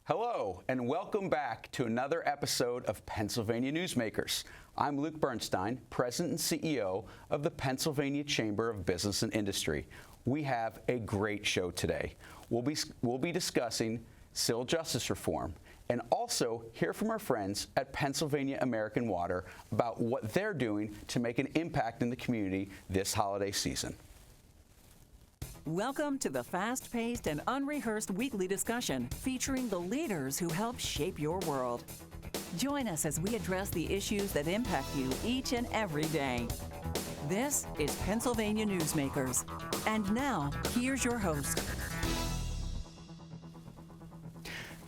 Hello, and welcome back to another episode of Pennsylvania Newsmakers. I'm Luke Bernstein, President and CEO of the Pennsylvania Chamber of Business and Industry. We have a great show today. We'll be discussing civil justice reform and also hear from our friends at Pennsylvania American Water about what they're doing to make an impact in the community this holiday season. Welcome to the fast-paced and unrehearsed weekly discussion featuring the leaders who help shape your world. Join us as we address the issues that impact you each and every day. This is Pennsylvania Newsmakers. And now, here's your host.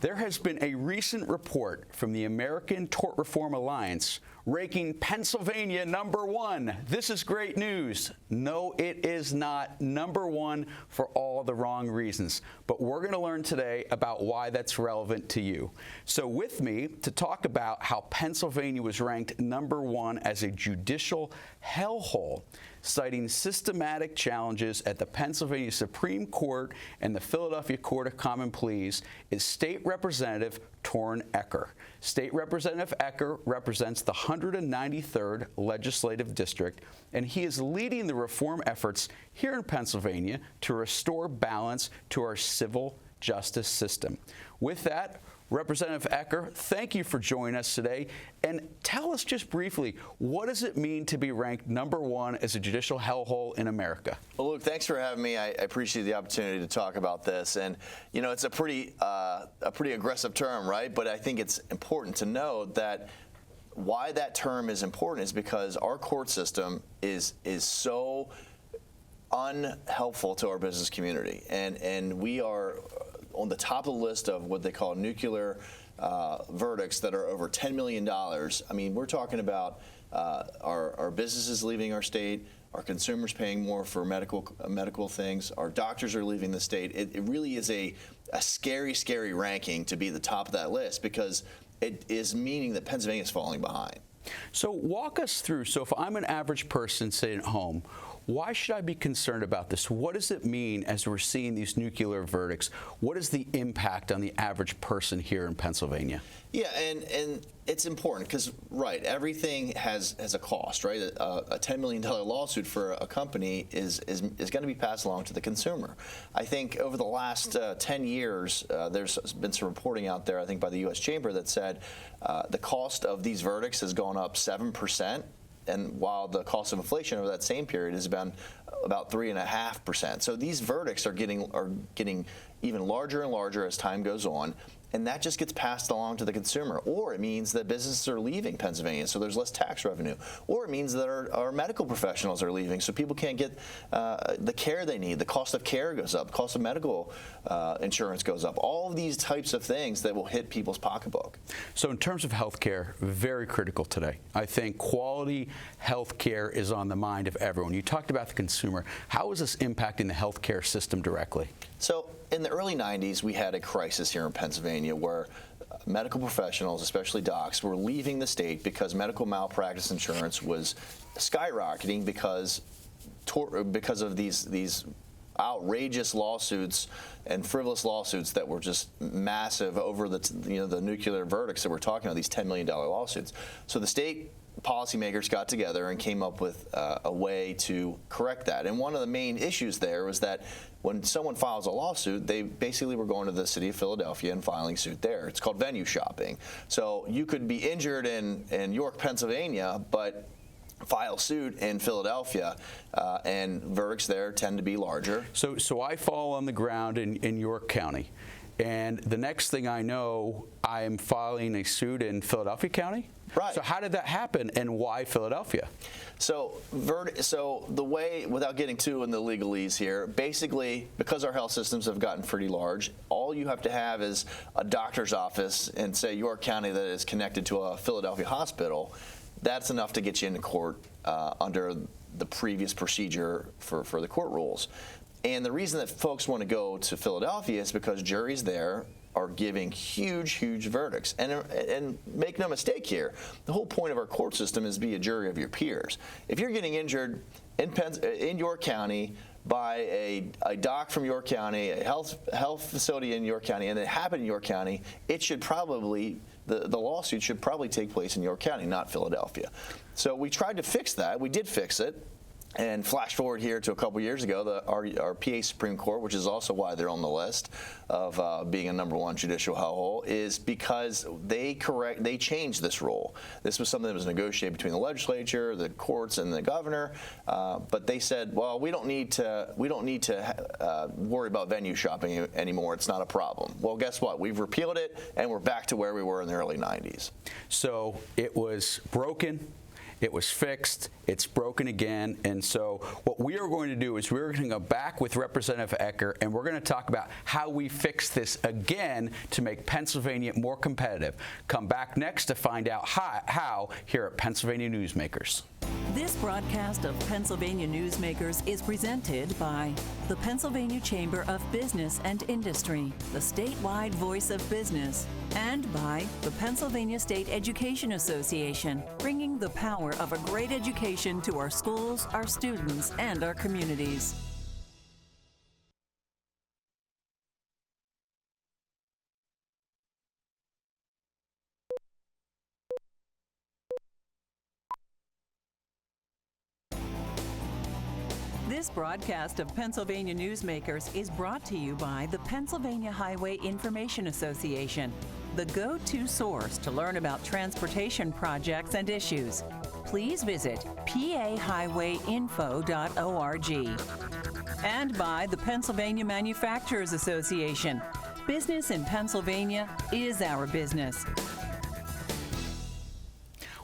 There has been a recent report from the American Tort Reform Alliance ranking Pennsylvania #1. This is great news. No, it is not #1 for all the wrong reasons. But we're going to learn today about why that's relevant to you. So with me to talk about how Pennsylvania was ranked #1 as a judicial hellhole, citing systematic challenges at the Pennsylvania Supreme Court and the Philadelphia Court of Common Pleas, is State Representative Torren Ecker. State Representative Ecker represents the 193rd Legislative District, and he is leading the reform efforts here in Pennsylvania to restore balance to our civil justice system. With that, Representative Ecker, thank you for joining us today. And tell us just briefly, what does it mean to be ranked #1 as a judicial hellhole in America? Well, Luke, thanks for having me. I appreciate the opportunity to talk about this. And, you know, it's a pretty aggressive term, right? But I think it's important to note that why that term is important is because our court system is so unhelpful to our business community. And we are on the top of the list of what they call nuclear verdicts that are over $10 million. I mean, we're talking about our businesses leaving our state, our consumers paying more for medical things, our doctors are leaving the state. It really is a scary, scary ranking to be the top of that list because it is meaning that Pennsylvania is falling behind. So walk us through. So if I'm an average person sitting at home, why should I be concerned about this? What does it mean as we're seeing these nuclear verdicts? What is the impact on the average person here in Pennsylvania? Yeah, and it's important because, right, everything has a cost, right? A $10 million lawsuit for a company is going to be passed along to the consumer. I think over the last 10 years, there's been some reporting out there, I think by the U.S. Chamber, that said the cost of these verdicts has gone up 7%. And while the cost of inflation over that same period has been about 3.5%. So these verdicts are getting even larger and larger as time goes on. And that just gets passed along to the consumer. Or it means that businesses are leaving Pennsylvania, so there's less tax revenue. Or it means that our medical professionals are leaving, so people can't get the care they need. The cost of care goes up. The cost of medical insurance goes up. All of these types of things that will hit people's pocketbook. So in terms of health care, very critical today. I think quality health care is on the mind of everyone. You talked about the consumer. How is this impacting the health care system directly? So in the early 90s, we had a crisis here in Pennsylvania where medical professionals, especially docs, were leaving the state because medical malpractice insurance was skyrocketing because of these outrageous lawsuits and frivolous lawsuits that were just massive over the nuclear verdicts that we're talking about, these $10 million lawsuits. So the state policymakers got together and came up with a way to correct that. And one of the main issues there was that when someone files a lawsuit, they basically were going to the city of Philadelphia and filing suit there. It's called venue shopping. So you could be injured in York, Pennsylvania, but file suit in Philadelphia, and verdicts there tend to be larger. So I fall on the ground in York County, and the next thing I know, I am filing a suit in Philadelphia County? Right. So how did that happen, and why Philadelphia? So the way, without getting too in the legalese here, basically, because our health systems have gotten pretty large, all you have to have is a doctor's office in, say, York County that is connected to a Philadelphia hospital. That's enough to get you into court under the previous procedure for the court rules. And the reason that folks want to go to Philadelphia is because juries there are giving huge, huge verdicts. And make no mistake here, the whole point of our court system is to be a jury of your peers. If you're getting injured in York County by a doc from York County, a health facility in York County, and it happened in York County, it should probably, the lawsuit should probably take place in York County, not Philadelphia. So we tried to fix that. We did fix it. And flash forward here to a couple years ago, our PA Supreme Court, which is also why they're on the list of being a #1 judicial hellhole, is because they changed this rule. This was something that was negotiated between the legislature, the courts, and the governor. But they said, well, we don't need to worry about venue shopping anymore. It's not a problem. Well, guess what? We've repealed it, and we're back to where we were in the early 90s. So it was broken. It was fixed. It's broken again. And so what we are going to do is we're going to go back with Representative Ecker, and we're going to talk about how we fix this again to make Pennsylvania more competitive. Come back next to find out how here at Pennsylvania Newsmakers. This broadcast of Pennsylvania Newsmakers is presented by the Pennsylvania Chamber of Business and Industry, the statewide voice of business, and by the Pennsylvania State Education Association, bringing the power of a great education to our schools, our students, and our communities. This broadcast of Pennsylvania Newsmakers is brought to you by the Pennsylvania Highway Information Association, the go-to source to learn about transportation projects and issues. Please visit pahighwayinfo.org. And by the Pennsylvania Manufacturers Association. Business in Pennsylvania is our business.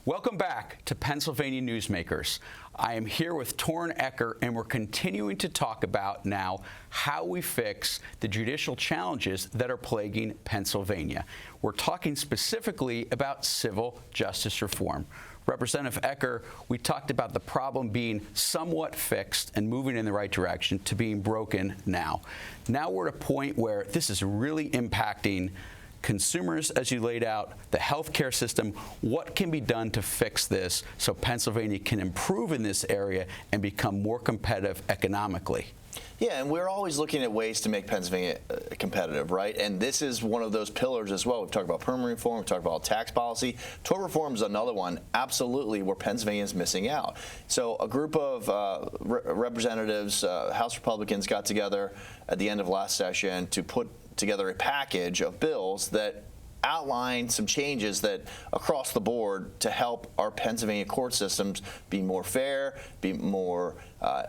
Welcome back to Pennsylvania Newsmakers. I am here with Torren Ecker, and we're continuing to talk about now how we fix the judicial challenges that are plaguing Pennsylvania. We're talking specifically about civil justice reform. Representative Ecker, we talked about the problem being somewhat fixed and moving in the right direction to being broken now. Now we're at a point where this is really impacting consumers, as you laid out, the healthcare system. What can be done to fix this so Pennsylvania can improve in this area and become more competitive economically? Yeah, and we're always looking at ways to make Pennsylvania competitive, right? And this is one of those pillars as well. We've talked about permanent reform, we've talked about tax policy. Tort reform is another one, absolutely, where Pennsylvania is missing out. So a group of representatives, House Republicans, got together at the end of last session to put together a package of bills that outline some changes that across the board to help our Pennsylvania court systems be more fair, be more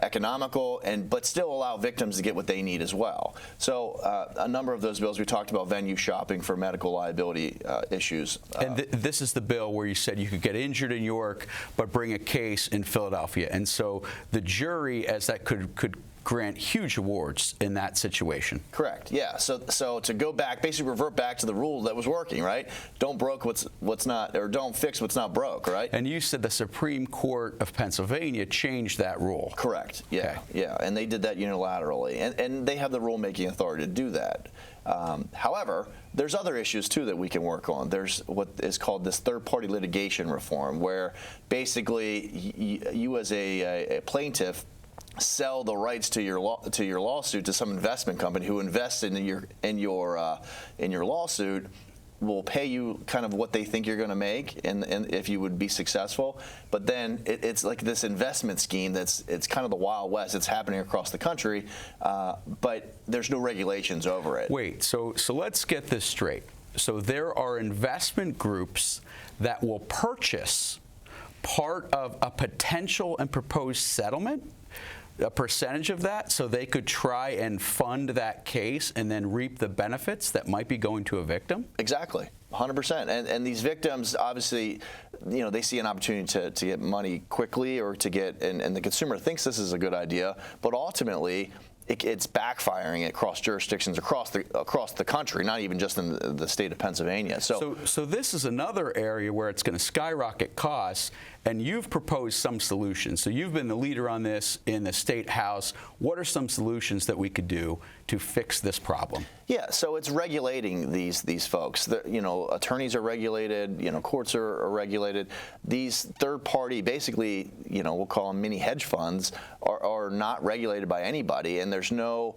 economical, but still allow victims to get what they need as well. So a number of those bills, we talked about venue shopping for medical liability issues. And this is the bill where you said you could get injured in York but bring a case in Philadelphia. And so the jury, as that could grant huge awards in that situation. Correct. Yeah. So to go back, basically revert back to the rule that was working, right? Don't broke what's not, or don't fix what's not broke, right? And you said the Supreme Court of Pennsylvania changed that rule. Correct. Yeah. Okay. Yeah. And they did that unilaterally, and they have the rulemaking authority to do that. However, there's other issues too that we can work on. There's what is called this third-party litigation reform, where basically you as a plaintiff sell the rights to your lawsuit to some investment company who invests in your lawsuit, will pay you kind of what they think you're going to make, and if you would be successful. But then it's like this investment scheme it's kind of the Wild West. It's happening across the country, but there's no regulations over it. Wait, so let's get this straight. So there are investment groups that will purchase part of a potential and proposed settlement, a percentage of that, so they could try and fund that case and then reap the benefits that might be going to a victim? Exactly, 100%. And these victims, obviously, they see an opportunity to get money quickly, or to get, and the consumer thinks this is a good idea, but ultimately, it's backfiring across jurisdictions across the country, not even just in the state of Pennsylvania. So this is another area where it's going to skyrocket costs, and you've proposed some solutions. So you've been the leader on this in the State House. What are some solutions that we could do to fix this problem? Yeah, so it's regulating these folks. Attorneys are regulated. Courts are regulated. These third-party, basically, we'll call them mini hedge funds, are not regulated by anybody, and there's no,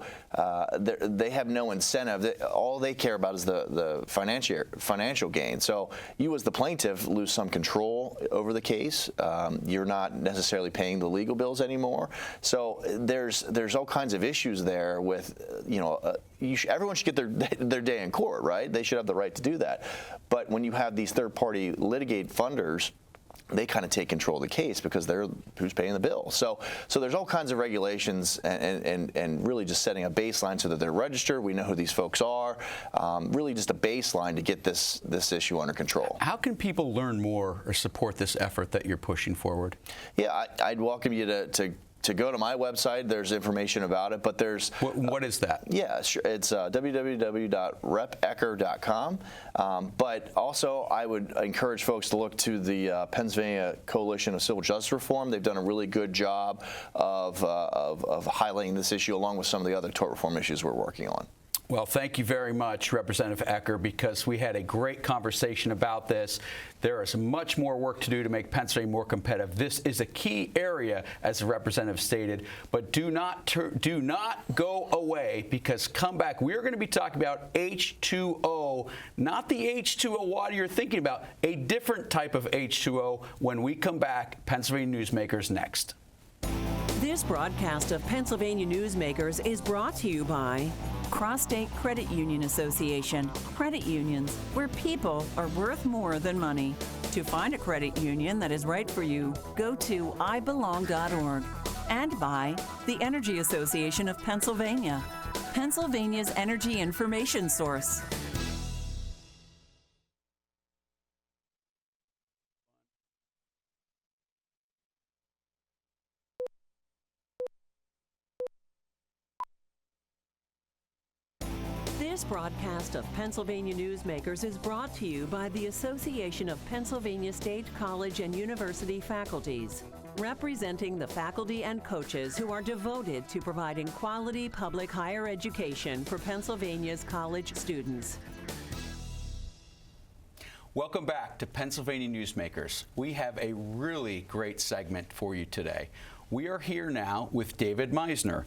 they have no incentive. All they care about is the financial gain. So you, as the plaintiff, lose some control over the case. You're not necessarily paying the legal bills anymore. So there's all kinds of issues there with, everyone should get their day in court, right? They should have the right to do that. But when you have these third-party litigate funders, they kind of take control of the case because they're who's paying the bill. So there's all kinds of regulations and really just setting a baseline so that they're registered. We know who these folks are. Really just a baseline to get this issue under control. How can people learn more or support this effort that you're pushing forward? Yeah, I'd welcome you to go to my website. There's information about it, but there's... What is that? Yeah, sure. It's www.repecker.com. But also, I would encourage folks to look to the Pennsylvania Coalition of Civil Justice Reform. They've done a really good job of highlighting this issue along with some of the other tort reform issues we're working on. Well, thank you very much, Representative Ecker, because we had a great conversation about this. There is much more work to do to make Pennsylvania more competitive. This is a key area, as the representative stated, but do not go away, because come back. We're going to be talking about H2O, not the H2O water you're thinking about, a different type of H2O when we come back. Pennsylvania Newsmakers next. This broadcast of Pennsylvania Newsmakers is brought to you by Cross-State Credit Union Association. Credit unions, where people are worth more than money. To find a credit union that is right for you, go to ibelong.org. And by the Energy Association of Pennsylvania, Pennsylvania's energy information source. This broadcast of Pennsylvania Newsmakers is brought to you by the Association of Pennsylvania State College and University Faculties, representing the faculty and coaches who are devoted to providing quality public higher education for Pennsylvania's college students. Welcome back to Pennsylvania Newsmakers. We have a really great segment for you today. We are here now with David Misner,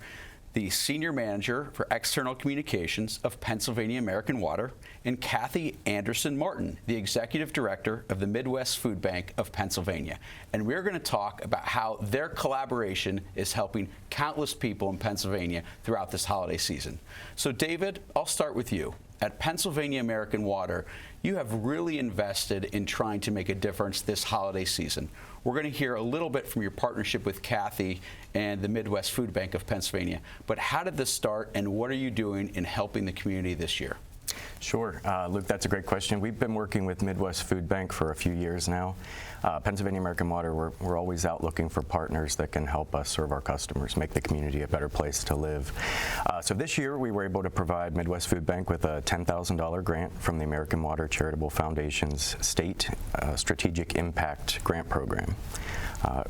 the Senior Manager for External Communications of Pennsylvania American Water, and Kathy Anderson Martin, the Executive Director of the Midwest Food Bank of Pennsylvania. And we're going to talk about how their collaboration is helping countless people in Pennsylvania throughout this holiday season. So, David, I'll start with you. At Pennsylvania American Water, you have really invested in trying to make a difference this holiday season. We're going to hear a little bit from your partnership with Kathy and the Midwest Food Bank of Pennsylvania. But how did this start, and what are you doing in helping the community this year? Sure. Luke, that's a great question. We've been working with Midwest Food Bank for a few years now. Pennsylvania American Water, we're always out looking for partners that can help us serve our customers, make the community a better place to live. So this year, we were able to provide Midwest Food Bank with a $10,000 grant from the American Water Charitable Foundation's State Strategic Impact Grant Program.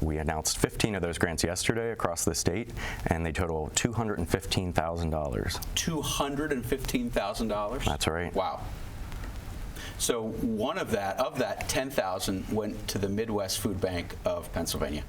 We announced 15 of those grants yesterday across the state, and they total $215,000. $215,000? That's right. Wow. So one of that 10,000 went to the Midwest Food Bank of Pennsylvania.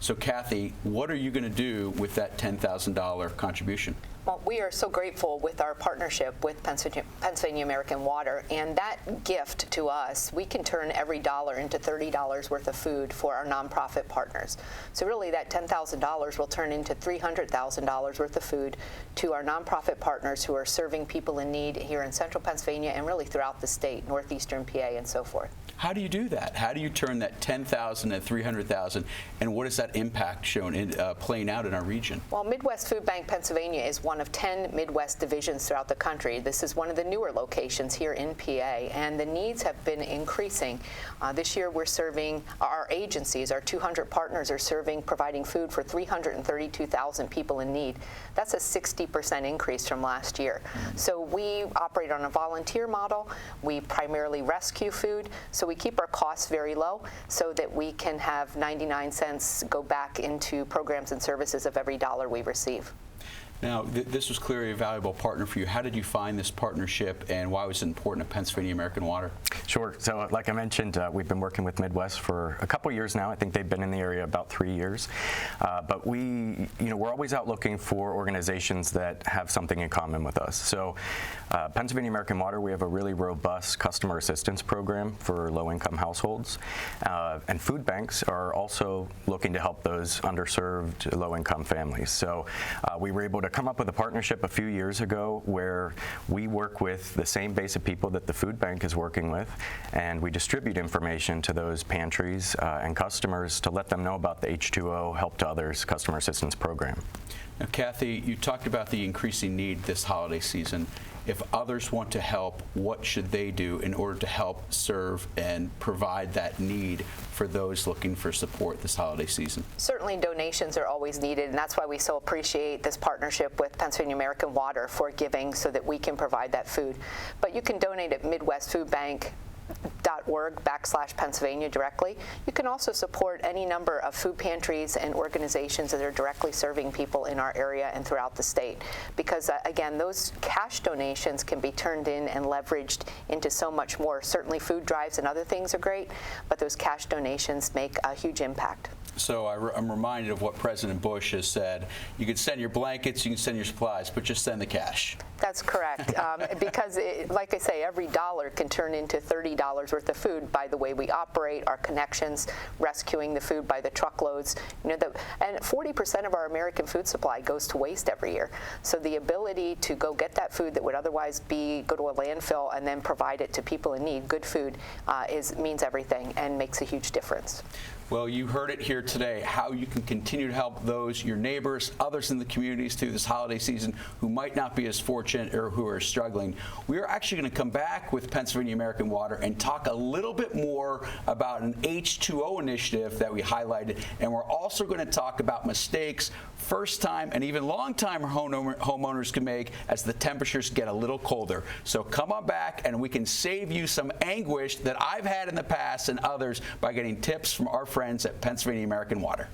So Kathy, what are you going to do with that $10,000 contribution? Well, we are so grateful with our partnership with Pennsylvania American Water, and that gift to us, we can turn every dollar into $30 worth of food for our nonprofit partners. So really that $10,000 will turn into $300,000 worth of food to our nonprofit partners who are serving people in need here in central Pennsylvania and really throughout the state, northeastern PA and so forth. How do you do that? How do you turn that 10,000 and 300,000, and what is that impact shown in playing out in our region? Well, Midwest Food Bank Pennsylvania is one of 10 Midwest divisions throughout the country. This is one of the newer locations here in PA, and the needs have been increasing. This year we're serving, our agencies, our 200 partners are serving, providing food for 332,000 people in need. That's a 60% increase from last year. So we operate on a volunteer model. We primarily rescue food, so we keep our costs very low so that we can have 99 cents go back into programs and services of every dollar we receive. Now, this was clearly a valuable partner for you. How did you find this partnership, and why was it important to Pennsylvania American Water? Sure. So like I mentioned, we've been working with Midwest for a couple years now. I think they've been in the area about 3 years. But we're always out looking for organizations that have something in common with us. So Pennsylvania American Water, we have a really robust customer assistance program for low-income households. And food banks are also looking to help those underserved low-income families. So we were able to come up with a partnership a few years ago where we work with the same base of people that the food bank is working with, and we distribute information to those pantries and customers to let them know about the H2O Help to Others customer assistance program. Now, Kathy, you talked about the increasing need this holiday season. If others want to help, what should they do in order to help serve and provide that need for those looking for support this holiday season? Certainly donations are always needed, and that's why we so appreciate this partnership with Pennsylvania American Water for giving so that we can provide that food. But you can donate at midwestfoodbank.org/Pennsylvania directly. You can also support any number of food pantries and organizations that are directly serving people in our area and throughout the state. Because again, those cash donations can be turned in and leveraged into so much more. Certainly food drives and other things are great, but those cash donations make a huge impact. So I'm reminded of what President Bush has said. You can send your blankets, you can send your supplies, but just send the cash. That's correct. Because, like I say, every dollar can turn into $30 worth of food by the way we operate, our connections, rescuing the food by the truckloads. And 40% of our American food supply goes to waste every year. So the ability to go get that food that would otherwise go to a landfill and then provide it to people in need, good food, means everything and makes a huge difference. Well, you heard it here today, how you can continue to help those, your neighbors, others in the communities through this holiday season who might not be as fortunate or who are struggling. We are actually going to come back with Pennsylvania American Water and talk a little bit more about an H2O initiative that we highlighted, and we're also going to talk about mistakes first-time and even long-time homeowners can make as the temperatures get a little colder. So come on back and we can save you some anguish that I've had in the past and others by getting tips from our friends at Pennsylvania American Water.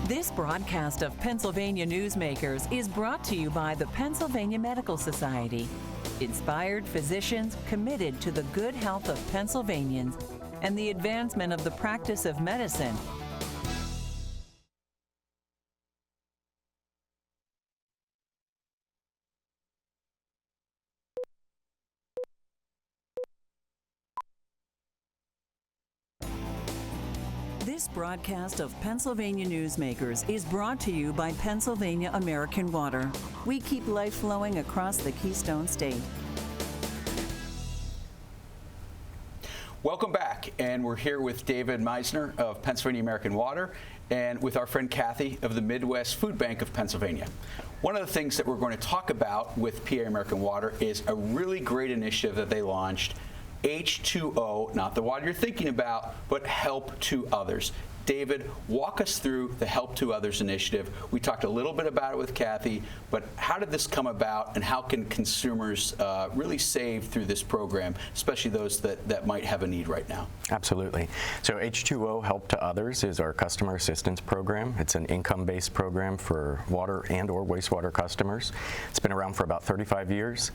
This broadcast of Pennsylvania Newsmakers is brought to you by the Pennsylvania Medical Society. Inspired physicians committed to the good health of Pennsylvanians and the advancement of the practice of medicine. This broadcast of Pennsylvania Newsmakers is brought to you by Pennsylvania American Water. We keep life flowing across the Keystone State. Welcome back, and we're here with David Misner of Pennsylvania American Water and with our friend Kathy of the Midwest Food Bank of Pennsylvania. One of the things that we're going to talk about with PA American Water is a really great initiative that they launched, H2O, not the water you're thinking about, but Help to Others. David, walk us through the Help to Others initiative. We talked a little bit about it with Kathy, but how did this come about, and how can consumers really save through this program, especially those that might have a need right now? Absolutely. So H2O Help to Others is our customer assistance program. It's an income-based program for water and or wastewater customers. It's been around for about 35 years.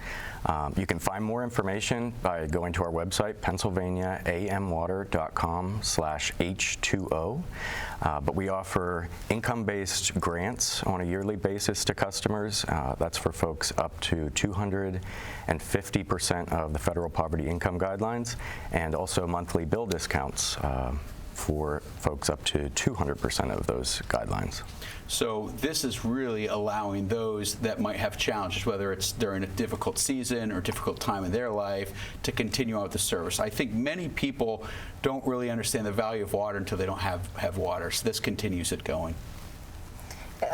You can find more information by going to our website, pennsylvaniaamwater.com/H2O. But we offer income-based grants on a yearly basis to customers. That's for folks up to 250% of the federal poverty income guidelines, and also monthly bill discounts for folks up to 200% of those guidelines. So this is really allowing those that might have challenges, whether it's during a difficult season or difficult time in their life, to continue on with the service. I think many people don't really understand the value of water until they don't have water, so this continues it going.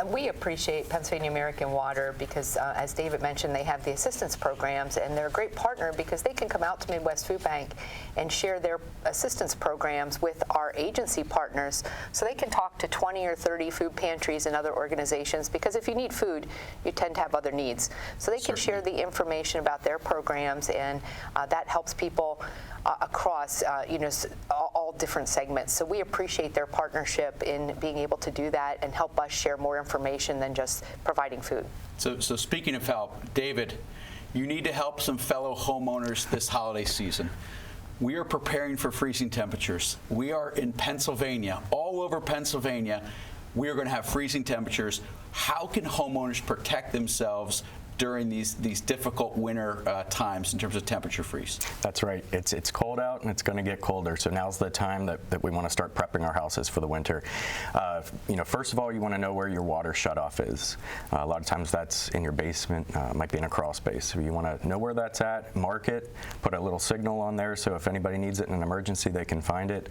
We appreciate Pennsylvania American Water because, as David mentioned, they have the assistance programs, and they're a great partner because they can come out to Midwest Food Bank and share their assistance programs with our agency partners, so they can talk to 20 or 30 food pantries and other organizations, because if you need food, you tend to have other needs. So they can share the information about their programs, and that helps people across all different segments. So we appreciate their partnership in being able to do that and help us share more information than just providing food. So speaking of help, David, you need to help some fellow homeowners this holiday season. We are preparing for freezing temperatures. We are in Pennsylvania, all over Pennsylvania. We are going to have freezing temperatures. How can homeowners protect themselves during these difficult winter times in terms of temperature freeze? That's right. It's cold out and it's going to get colder. So now's the time that we want to start prepping our houses for the winter. First of all, you want to know where your water shutoff is. A lot of times that's in your basement, might be in a crawl space. So you want to know where that's at, mark it, put a little signal on there so if anybody needs it in an emergency, they can find it.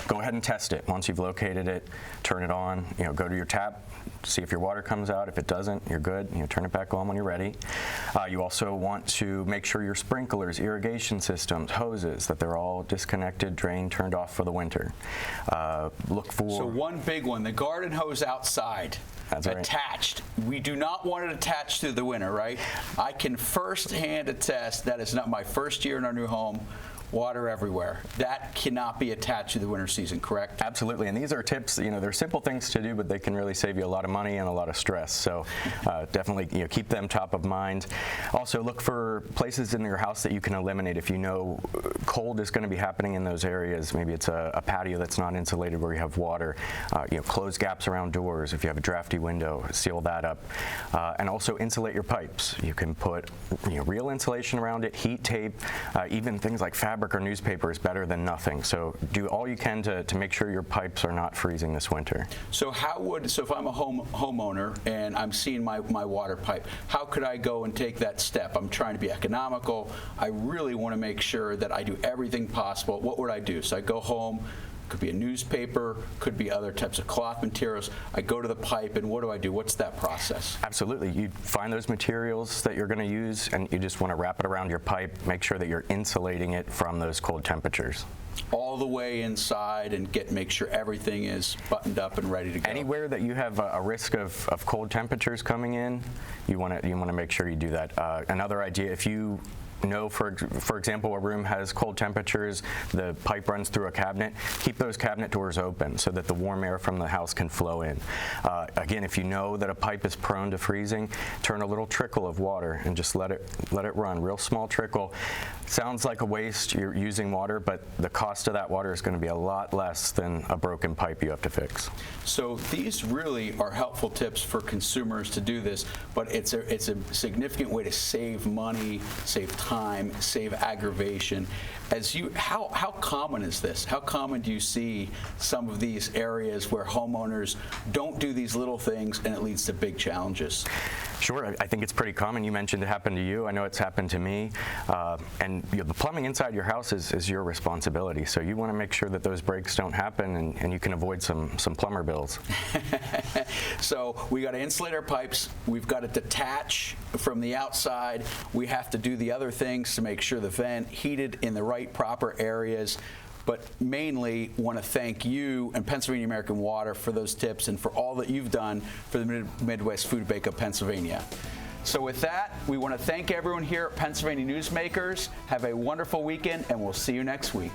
Go ahead and test it. Once you've located it, turn it on. Go to your tap, see if your water comes out. If it doesn't, you're good. Turn it back on when you're ready. You also want to make sure your sprinklers, irrigation systems, hoses, that they're all disconnected, drained, turned off for the winter. Look for... So one big one, the garden hose outside. That's right. Attached. We do not want it attached through the winter, right? I can firsthand attest that is not my first year in our new home. Water everywhere. That cannot be attached to the winter season, correct? Absolutely, and these are tips, they're simple things to do, but they can really save you a lot of money and a lot of stress. So definitely, keep them top of mind. Also, look for places in your house that you can eliminate if you know cold is going to be happening in those areas. Maybe it's a patio that's not insulated where you have water. Close gaps around doors. If you have a drafty window, seal that up. And also insulate your pipes. You can put real insulation around it, heat tape, even things like fabric or newspaper is better than nothing. So do all you can to make sure your pipes are not freezing this winter. So if I'm a homeowner and I'm seeing my water pipe, how could I go and take that step? I'm trying to be economical. I really want to make sure that I do everything possible. What would I do? So I go home. Could be a newspaper, could be other types of cloth materials. I go to the pipe, and what do I do? What's that process? Absolutely. You find those materials that you're going to use, and you just want to wrap it around your pipe, make sure that you're insulating it from those cold temperatures. All the way inside and make sure everything is buttoned up and ready to go. Anywhere that you have a risk of cold temperatures coming in, you want to make sure you do that. Another idea, if you for example, a room has cold temperatures, the pipe runs through a cabinet, keep those cabinet doors open so that the warm air from the house can flow in. Again, if you know that a pipe is prone to freezing, turn a little trickle of water and just let it run, real small trickle. Sounds like a waste, you're using water, but the cost of that water is going to be a lot less than a broken pipe you have to fix. So these really are helpful tips for consumers to do this, but it's a significant way to save money, save time, save aggravation. How common is this? How common do you see some of these areas where homeowners don't do these little things and it leads to big challenges? Sure, I think it's pretty common. You mentioned it happened to you. I know it's happened to me. And the plumbing inside your house is your responsibility. So you want to make sure that those breaks don't happen and you can avoid some plumber bills. So we got to insulate our pipes. We've got to detach from the outside. We have to do the other things to make sure the vent heated in the right proper areas. But mainly want to thank you and Pennsylvania American Water for those tips and for all that you've done for the Midwest Food Bank of Pennsylvania. So with that, we want to thank everyone here at Pennsylvania Newsmakers. Have a wonderful weekend, and we'll see you next week.